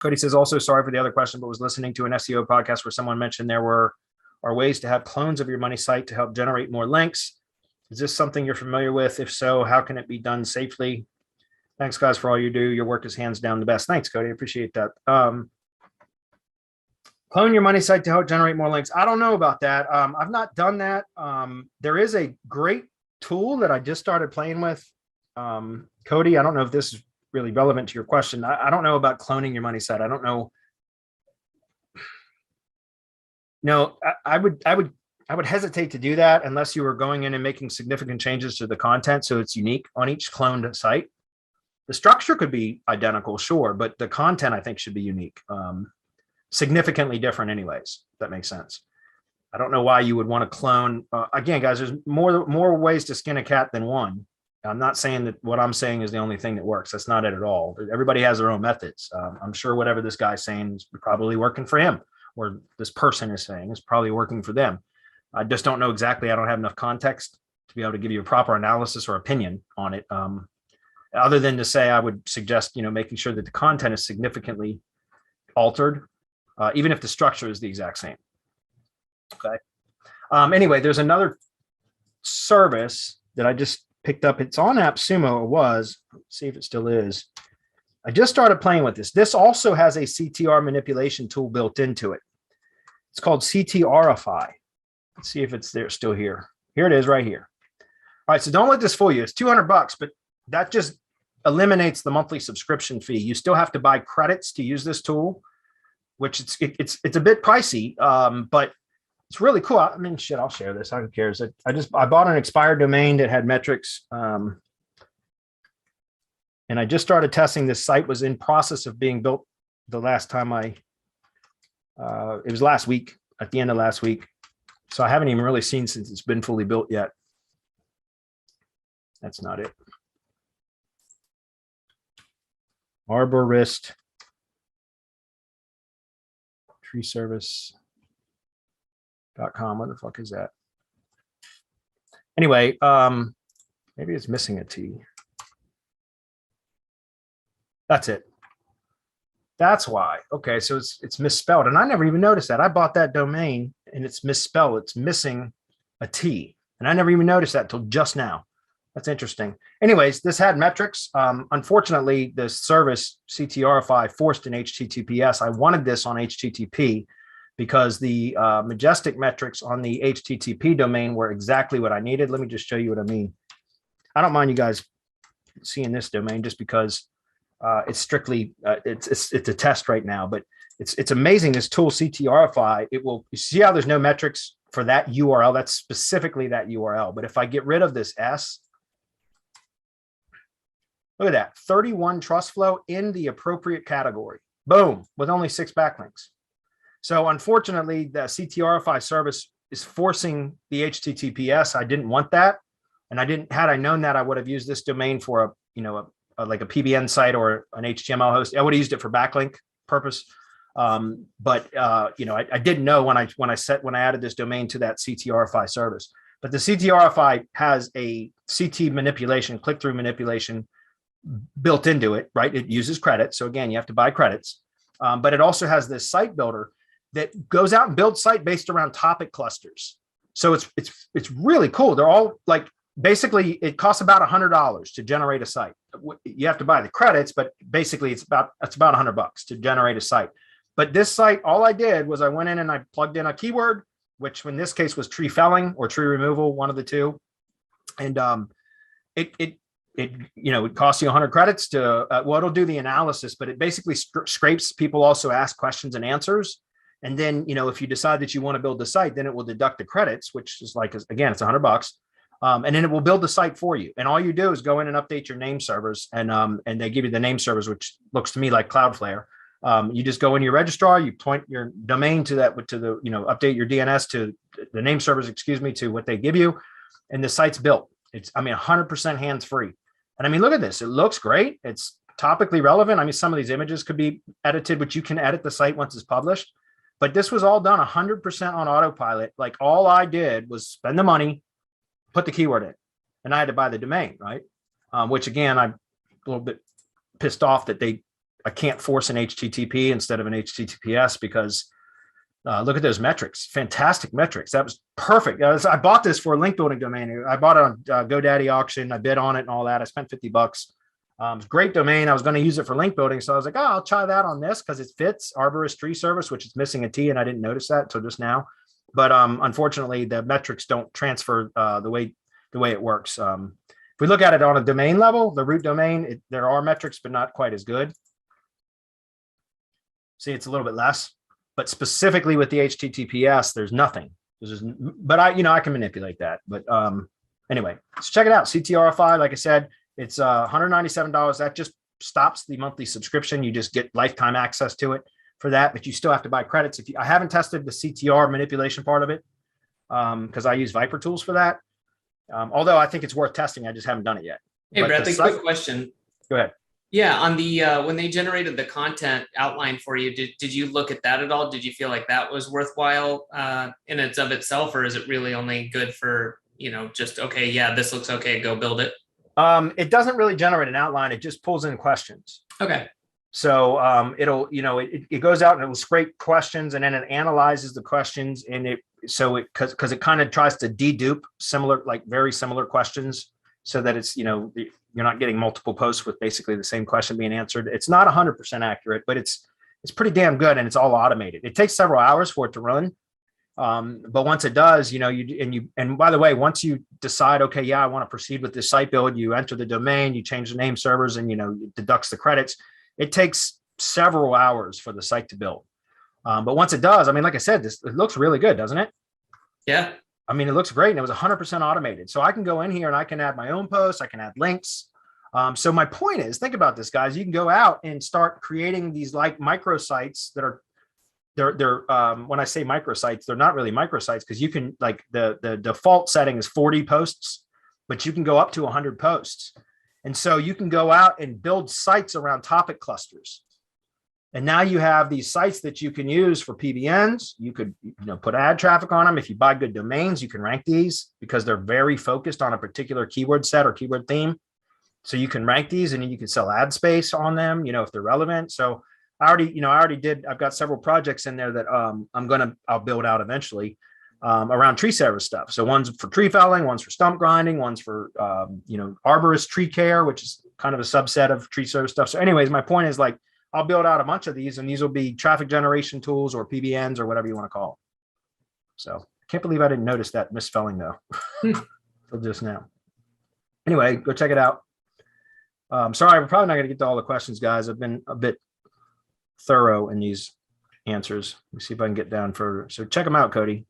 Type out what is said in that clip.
Cody says, also sorry for the other question, but was listening to an SEO podcast where someone mentioned there are ways to have clones of your money site to help generate more links. Is this something you're familiar with? If so, how can it be done safely? Thanks, guys, for all you do. Your work is hands down the best. Thanks, Cody. I appreciate that. Clone your money site to help generate more links. I don't know about that. I've not done that. There is a great tool that I just started playing with. Cody, I don't know if this is really relevant to your question. I don't know about cloning your money site. I don't know. No, I would hesitate to do that unless you were going in and making significant changes to the content so it's unique on each cloned site. The structure could be identical, sure, but the content I think should be unique, significantly different anyways. If that makes sense. I don't know why you would want to clone. Again, guys, there's more ways to skin a cat than one. I'm not saying that what I'm saying is the only thing that works. That's not it at all. Everybody has their own methods. I'm sure whatever this guy's saying is probably working for him, or this person is saying is probably working for them. I just don't know exactly. I don't have enough context to be able to give you a proper analysis or opinion on it. Other than to say, I would suggest, making sure that the content is significantly altered, even if the structure is the exact same. Okay. Anyway, there's another service that I just picked up. It's on AppSumo. It was. Let's see if it still is. I just started playing with this. This also has a CTR manipulation tool built into it. It's called CTRify. Let's see if it's there still here. Here it is right here. All right, so don't let this fool you. It's $200, but that just eliminates the monthly subscription fee. You still have to buy credits to use this tool, which it's a bit pricey, but it's really cool. I mean, shit, I'll share this. Who cares? I bought an expired domain that had metrics, and I just started testing. This site was in process of being built the last time it was last week, at the end of last week. So I haven't even really seen since it's been fully built yet. That's not it. Arborist tree service.com. What the fuck is that? Anyway, maybe it's missing a T. That's it. That's why. Okay, so it's misspelled, and I never even noticed that. I bought that domain and it's misspelled. It's missing a T, and I never even noticed that until just now. That's interesting. Anyways, this had metrics. Unfortunately, the service CTRify forced an HTTPS. I wanted this on HTTP because the Majestic metrics on the HTTP domain were exactly what I needed. Let me just show you what I mean. I don't mind you guys seeing this domain just because it's strictly it's a test right now, but it's amazing. This tool CTRify, you see how there's no metrics for that URL. That's specifically that URL. But if I get rid of this S, look at that, 31 trust flow in the appropriate category. Boom, with only 6 backlinks. So unfortunately, the CTRify service is forcing the HTTPS. I didn't want that, and had I known that, I would have used this domain for like a PBN site or an HTML host. I would have used it for backlink purpose. But I didn't know when I added this domain to that CTRify service. But the CTRify has a CT manipulation, click-through manipulation built into it, right? It uses credits. So again, you have to buy credits. But it also has this site builder that goes out and builds site based around topic clusters. So it's really cool. They're all like, basically it costs about $100 to generate a site. You have to buy the credits, but basically it's about $100 to generate a site. But this site, all I did was I went in and I plugged in a keyword, which in this case was tree felling or tree removal, one of the two. And it costs you 100 credits to, it'll do the analysis, but it basically scrapes. People also ask questions and answers. And then, if you decide that you want to build the site, then it will deduct the credits, which is like, again, it's $100. And then it will build the site for you. And all you do is go in and update your name servers, and they give you the name servers, which looks to me like Cloudflare. You just go in your registrar, you point your domain to update your DNS to the name servers, to what they give you. And the site's built. It's, 100% hands-free. And look at this. It looks great. It's topically relevant. Some of these images could be edited, but you can edit the site once it's published. But this was all done 100% on autopilot. Like, all I did was spend the money, put the keyword in, and I had to buy the domain, right? Which again, I'm a little bit pissed off that they I can't force an HTTP instead of an HTTPS because look at those metrics, fantastic metrics. That was perfect. I bought this for a link building domain. I bought it on GoDaddy auction. I bid on it and all that. I spent $50. It's a great domain. I was going to use it for link building. So I was like, oh, I'll try that on this because it fits Arborist tree service, which is missing a T. And I didn't notice that until just now. But unfortunately, the metrics don't transfer the way it works. If we look at it on a domain level, the root domain, there are metrics, but not quite as good. See, it's a little bit less, but specifically with the HTTPS, there's nothing. But I can manipulate that. But anyway, so check it out. CTRFI, like I said, it's $197. That just stops the monthly subscription. You just get lifetime access to it for that, but you still have to buy credits. I haven't tested the CTR manipulation part of it because I use Viper tools for that. Although I think it's worth testing, I just haven't done it yet. Hey, Bradley, quick question. Go ahead. Yeah, on the when they generated the content outline for you, did you look at that at all? Did you feel like that was worthwhile in its of itself, or is it really only good for just okay, yeah, this looks okay, go build it? It doesn't really generate an outline; it just pulls in questions. Okay. So it'll it goes out and it will scrape questions, and then it analyzes the questions, and because it kind of tries to dedupe very similar questions, so that it's you're not getting multiple posts with basically the same question being answered. It's not 100% accurate, but it's pretty damn good, and it's all automated. It takes several hours for it to run, but once it does, and by the way, once you decide, okay, yeah, I want to proceed with this site build, you enter the domain, you change the name servers, and it deducts the credits. It takes several hours for the site to build. But once it does, like I said, it looks really good, doesn't it? Yeah. It looks great. And it was 100% automated. So I can go in here and I can add my own posts. I can add links. So my point is, think about this, guys. You can go out and start creating these like microsites that are, they're when I say microsites, they're not really microsites because you can the default setting is 40 posts, but you can go up to 100 posts. And so you can go out and build sites around topic clusters. And now you have these sites that you can use for PBNs. You could put ad traffic on them. If you buy good domains, you can rank these because they're very focused on a particular keyword set or keyword theme. So you can rank these and then you can sell ad space on them, if they're relevant. So I've got several projects in there that I'll build out eventually around tree service stuff. So one's for tree felling, one's for stump grinding, one's for, arborist tree care, which is kind of a subset of tree service stuff. So anyways, my point is I'll build out a bunch of these, and these will be traffic generation tools or PBNs or whatever you want to call them. So I can't believe I didn't notice that misspelling though, until just now. Anyway, go check it out. Sorry, we're probably not going to get to all the questions, guys. I've been a bit thorough in these answers. Let me see if I can get down further. So check them out, Cody.